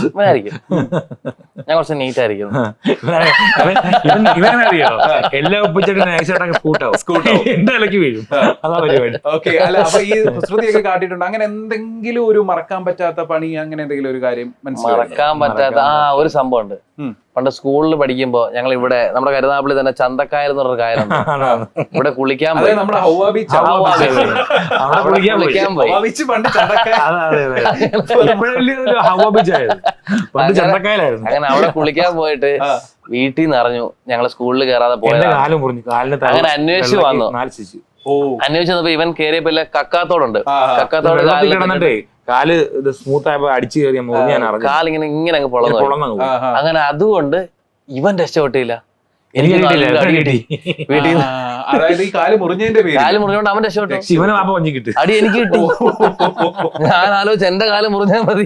ഇവനായിരിക്കും. ഞാൻ കുറച്ച് നീറ്റ് ആയിരിക്കും. ഇവനറിയോ എല്ലാ ഒപ്പിച്ചിട്ട് നൈസായിട്ടൊക്കെ സ്കൂട്ടാവും, എന്റെ ഇലക്ക് വീഴും. അതാ പരിപാടി. ഓക്കെ. അല്ല, അപ്പൊ ഈ കുസൃതിയൊക്കെ കാട്ടിയിട്ടുണ്ട്. അങ്ങനെ എന്തെങ്കിലും ഒരു മറക്കാൻ പറ്റാത്ത പണി, അങ്ങനെ എന്തെങ്കിലും ഒരു കാര്യം മറക്കാൻ പറ്റാത്ത ഒരു സംഭവം ഉണ്ട്. പണ്ട് സ്കൂളിൽ പഠിക്കുമ്പോ ഞങ്ങൾ ഇവിടെ നമ്മുടെ കരുനാഗപ്പള്ളി തന്നെ ചന്തക്കായൽ എന്ന് പറഞ്ഞൊരു കായലുണ്ട്. ഇവിടെ കുളിക്കാൻ പോയി. നമ്മുടെ ഹൗവ ബീച്ച് അങ്ങനെ അവിടെ കുളിക്കാൻ പോയിട്ട് വീട്ടിൽ നിന്ന് അറിഞ്ഞു ഞങ്ങള് സ്കൂളിൽ കയറാതെ പോയത്. അങ്ങനെ അന്വേഷിച്ച് വന്നു. അന്വേഷിച്ച് വന്നപ്പോ ഇവൻ കയറിയപ്പോ കക്കാത്തോടുണ്ട്. കക്കാത്തോട് കാല് സ്മൂത്ത് ആയപ്പോ അടിച്ചു കയറിയ കാലിങ്ങനെ ഇങ്ങനെ അങ്ങ് പൊളന്നു. അങ്ങനെ അതുകൊണ്ട് ഇവൻ രക്ഷപ്പെട്ടില്ല. എനിക്ക് വീട്ടിൽ കാല് മുറിഞ്ഞോണ്ട് അവൻ രക്ഷപ്പെട്ടു. അടി എനിക്ക് കിട്ടി. ഞാൻ ആലോചിച്ച് എന്റെ കാല് മുറിഞ്ഞാൽ മതി.